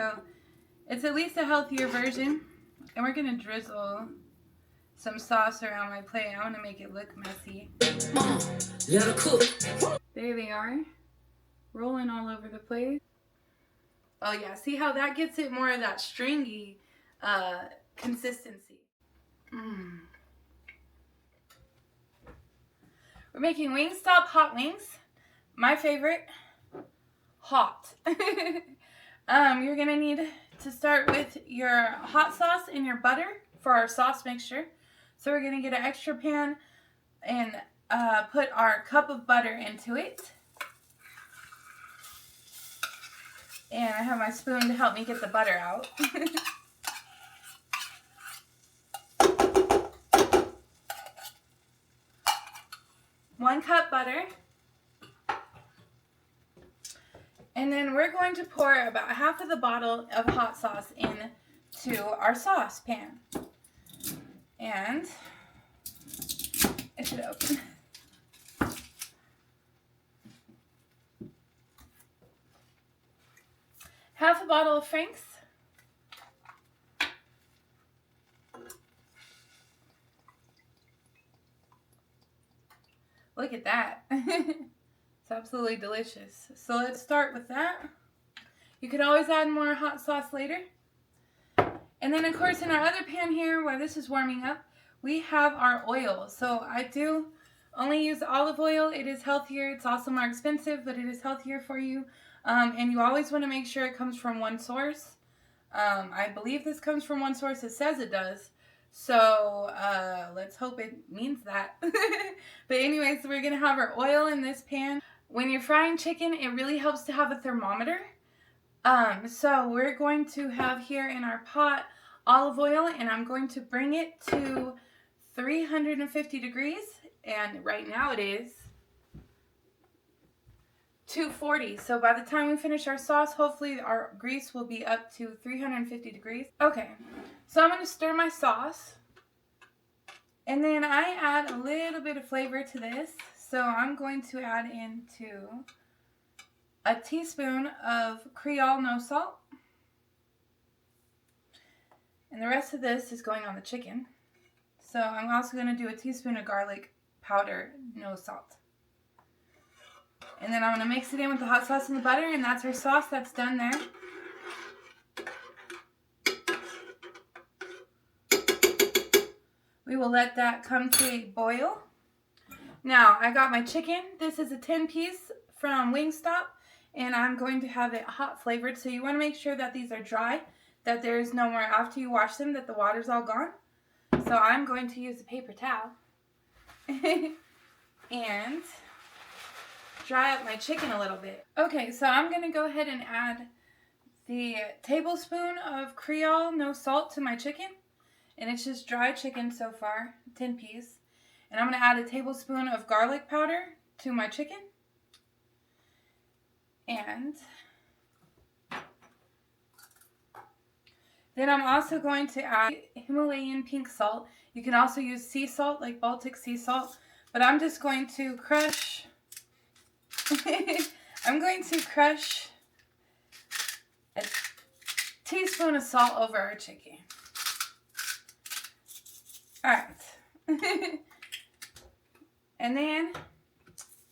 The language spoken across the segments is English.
so it's at least a healthier version. And we're going to drizzle some sauce around my plate. I want to make it look messy. Mom, let her cook. There they are, rolling all over the place. Oh yeah, see how that gets it more of that stringy consistency. We're making Wingstop hot wings. My favorite, hot. You're gonna need to start with your hot sauce and your butter for our sauce mixture. So we're gonna get an extra pan and put our cup of butter into it. And I have my spoon to help me get the butter out. 1 cup butter. And then we're going to pour about half of the bottle of hot sauce into our saucepan. And it should open. Half a bottle of Frank's. Look at that. It's absolutely delicious. So let's start with that. You could always add more hot sauce later. And then of course in our other pan here, while this is warming up, we have our oil. So I do only use olive oil. It is healthier. It's also more expensive, but it is healthier for you. And you always want to make sure it comes from one source. I believe this comes from one source. It says it does. So let's hope it means that. But anyways, we're going to have our oil in this pan. When you're frying chicken, it really helps to have a thermometer. So we're going to have here in our pot olive oil, and I'm going to bring it to 350 degrees. And right now it is 240. So by the time we finish our sauce, hopefully our grease will be up to 350 degrees. Okay, so I'm going to stir my sauce. And then I add a little bit of flavor to this. So I'm going to add into a teaspoon of Creole no salt. And the rest of this is going on the chicken. So I'm also going to do a teaspoon of garlic powder, no salt. And then I'm going to mix it in with the hot sauce and the butter, and that's our sauce that's done there. We will let that come to a boil. Now, I got my chicken. This is a 10-piece from Wingstop, and I'm going to have it hot flavored. So you want to make sure that these are dry, that there's no more after you wash them, that the water's all gone. So I'm going to use a paper towel and dry up my chicken a little bit. Okay, so I'm going to go ahead and add the tablespoon of Creole no salt to my chicken. And it's just dry chicken so far, 10-piece. And I'm going to add a tablespoon of garlic powder to my chicken. And then I'm also going to add Himalayan pink salt. You can also use sea salt, like Baltic sea salt. But I'm just going to crush... I'm going to crush a teaspoon of salt over our chicken. Alright. And then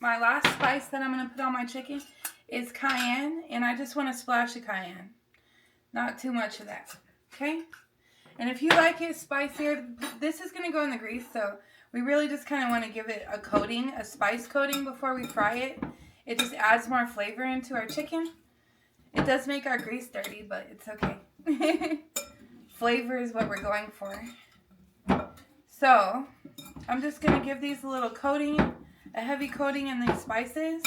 my last spice that I'm going to put on my chicken is cayenne. And I just want to splash of cayenne. Not too much of that. Okay? And if you like it spicier, this is going to go in the grease. So we really just kind of want to give it a coating, a spice coating before we fry it. It just adds more flavor into our chicken. It does make our grease dirty, but it's okay. Flavor is what we're going for. So, I'm just going to give these a little coating, a heavy coating in these spices.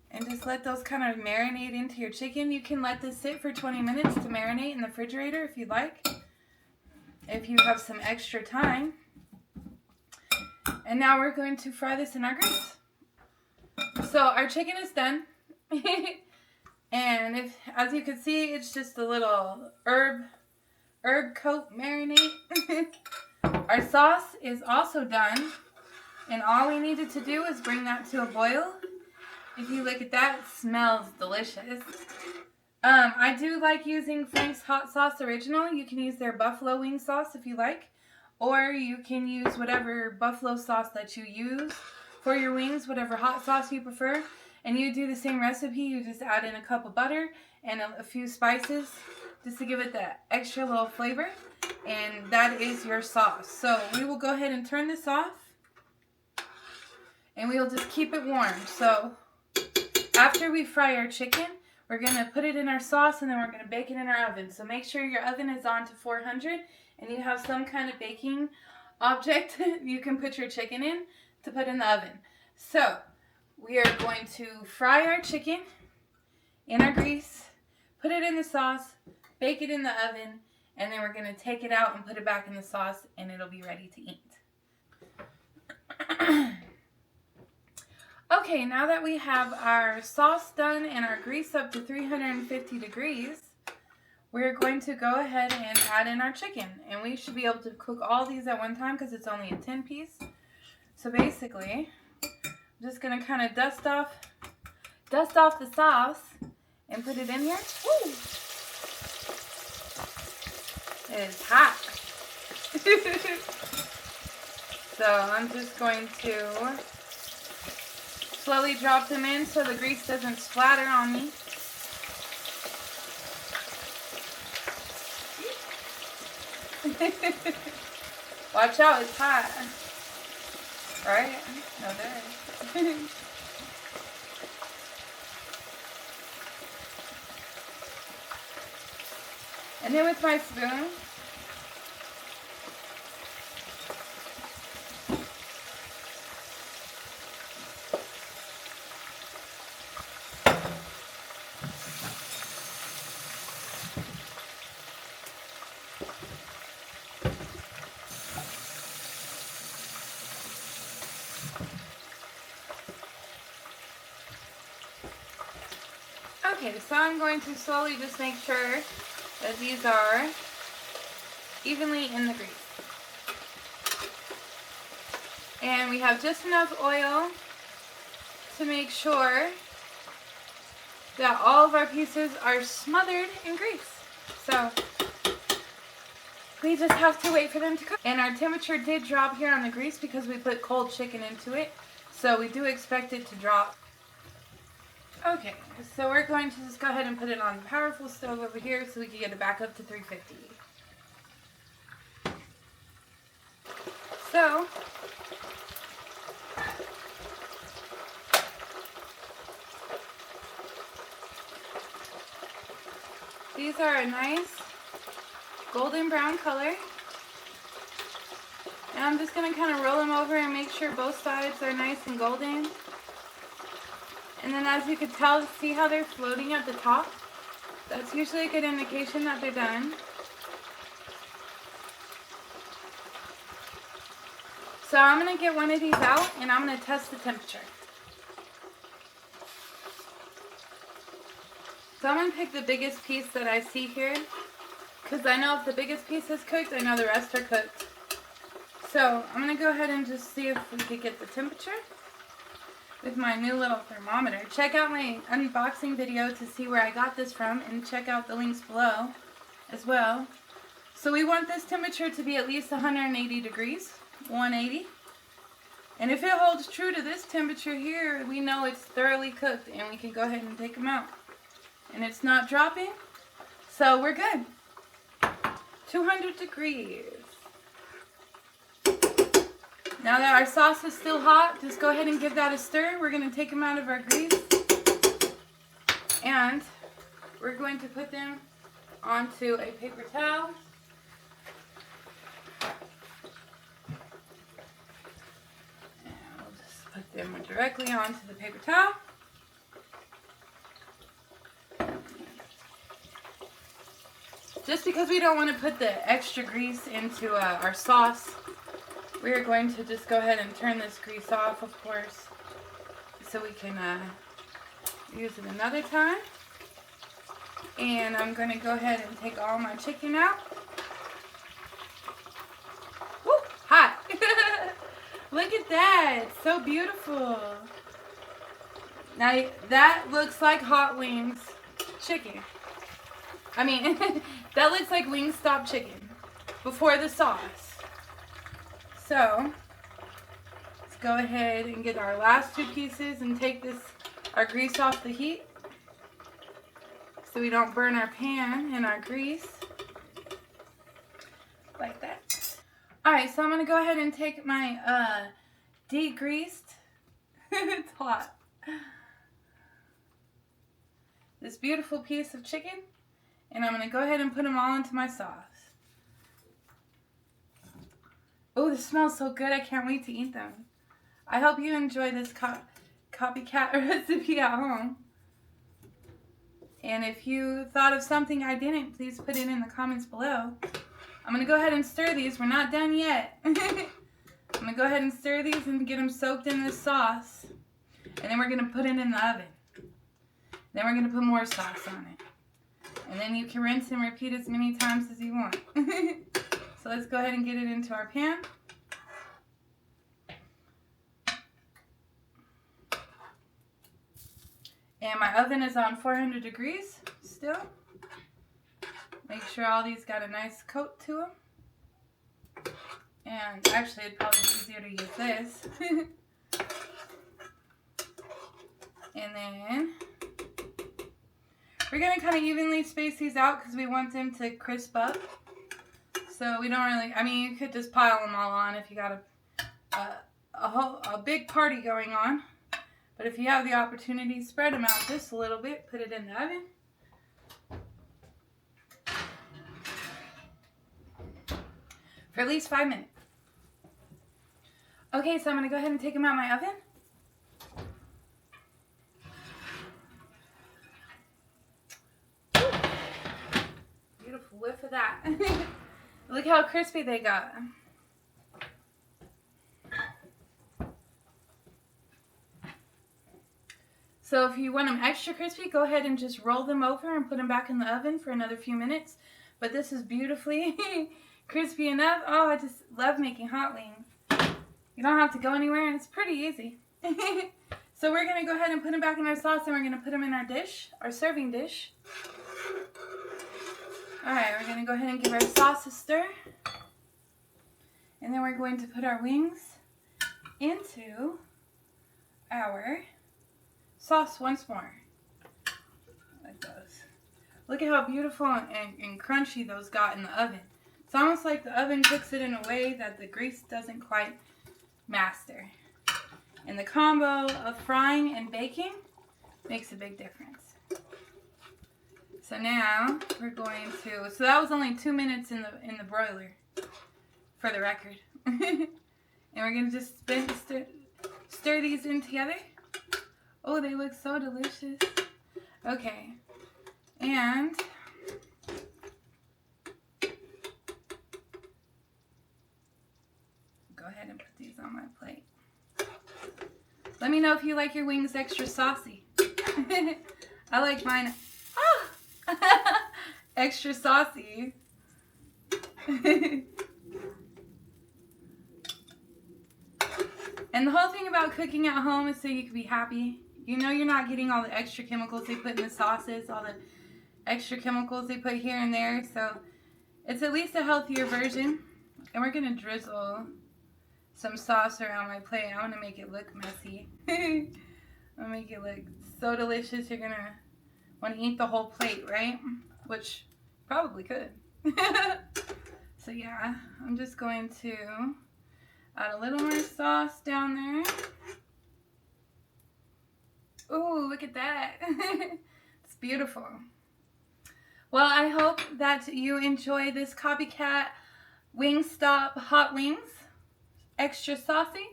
And just let those kind of marinate into your chicken. You can let this sit for 20 minutes to marinate in the refrigerator if you'd like. If you have some extra time. And now we're going to fry this in our grease. So our chicken is done. And as you can see, it's just a little herb coat marinade. Our sauce is also done. And all we needed to do is bring that to a boil. If you look at that, it smells delicious. I do like using Frank's Hot Sauce Original. You can use their buffalo wing sauce if you like. Or you can use whatever buffalo sauce that you use for your wings, whatever hot sauce you prefer. And you do the same recipe. You just add in a cup of butter and a few spices just to give it that extra little flavor. And that is your sauce. So we will go ahead and turn this off. And we'll just keep it warm. So after we fry our chicken, we're going to put it in our sauce and then we're going to bake it in our oven. So make sure your oven is on to 400 and you have some kind of baking object you can put your chicken in to put in the oven. So we are going to fry our chicken in our grease, put it in the sauce, bake it in the oven, and then we're going to take it out and put it back in the sauce and it'll be ready to eat. Okay, now that we have our sauce done and our grease up to 350 degrees, we're going to go ahead and add in our chicken. And we should be able to cook all these at one time because it's only a 10 piece. So basically, I'm just going to kind of dust off the sauce and put it in here. Woo! It is hot. So I'm just going to slowly drop them in so the grease doesn't splatter on me. Watch out, it's hot. Right? No, there. And then with my spoon, okay, so I'm going to slowly just make sure that these are evenly in the grease. And we have just enough oil to make sure that all of our pieces are smothered in grease. So we just have to wait for them to cook. And our temperature did drop here on the grease because we put cold chicken into it. So we do expect it to drop. Okay, so we're going to just go ahead and put it on the powerful stove over here so we can get it back up to 350. So these are a nice golden brown color. And I'm just going to kind of roll them over and make sure both sides are nice and golden. And then as you can tell, see how they're floating at the top? That's usually a good indication that they're done. So I'm going to get one of these out and I'm going to test the temperature. So I'm going to pick the biggest piece that I see here, because I know if the biggest piece is cooked, I know the rest are cooked. So I'm going to go ahead and just see if we can get the temperature with my new little thermometer. Check out my unboxing video to see where I got this from, and check out the links below as well. So we want this temperature to be at least 180 degrees, 180. And if it holds true to this temperature here, we know it's thoroughly cooked and we can go ahead and take them out. And it's not dropping, so we're good. 200 degrees. Now that our sauce is still hot, just go ahead and give that a stir. We're going to take them out of our grease. And we're going to put them onto a paper towel. And we'll just put them directly onto the paper towel. Just because we don't want to put the extra grease into our sauce, we're going to just go ahead and turn this grease off, of course, so we can use it another time. And I'm going to go ahead and take all my chicken out. Woo, hot. Look at that. It's so beautiful. Now that looks like hot wings chicken. I mean, that looks like Wingstop chicken before the sauce. So, let's go ahead and get our last 2 pieces and take our grease off the heat so we don't burn our pan and our grease. Like that. Alright, so I'm going to go ahead and take my degreased, it's hot, this beautiful piece of chicken, and I'm going to go ahead and put them all into my sauce. Oh, this smells so good. I can't wait to eat them. I hope you enjoy this copycat recipe at home. And if you thought of something I didn't, please put it in the comments below. I'm going to go ahead and stir these. We're not done yet. I'm going to go ahead and stir these and get them soaked in this sauce. And then we're going to put it in the oven. Then we're going to put more sauce on it. And then you can rinse and repeat as many times as you want. So let's go ahead and get it into our pan. And my oven is on 400 degrees still. Make sure all these got a nice coat to them. And actually, it'd probably be easier to use this. And then we're going to kind of evenly space these out because we want them to crisp up. So we don't really, I mean, you could just pile them all on if you got a big party going on. But if you have the opportunity, spread them out just a little bit. Put it in the oven. For at least 5 minutes. Okay, so I'm going to go ahead and take them out of my oven. Beautiful whiff of that. Look how crispy they got. So if you want them extra crispy, go ahead and just roll them over and put them back in the oven for another few minutes. But this is beautifully crispy enough. Oh, I just love making hot wings. You don't have to go anywhere, and it's pretty easy. So we're going to go ahead and put them back in our sauce, and we're going to put them in our dish, our serving dish. Alright, we're going to go ahead and give our sauce a stir. And then we're going to put our wings into our sauce once more. Like those. Look at how beautiful and crunchy those got in the oven. It's almost like the oven cooks it in a way that the grease doesn't quite master. And the combo of frying and baking makes a big difference. So now we're going to, so that was only 2 minutes in the broiler, for the record. And we're going to just stir these in together. Oh, they look so delicious. Okay. And go ahead and put these on my plate. Let me know if you like your wings extra saucy. I like mine extra saucy. And the whole thing about cooking at home is so you can be happy. You know you're not getting all the extra chemicals they put in the sauces, all the extra chemicals they put here and there. So it's at least a healthier version. And we're going to drizzle some sauce around my plate. I want to make it look messy. I want to make it look so delicious. You're going to want to eat the whole plate, right? Which probably could. So yeah, I'm just going to add a little more sauce down there. Ooh, look at that. It's beautiful. Well, I hope that you enjoy this Copycat Wingstop hot wings. Extra saucy.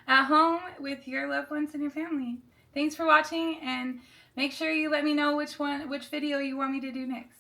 At home with your loved ones and your family. Thanks for watching, and make sure you let me know which video you want me to do next.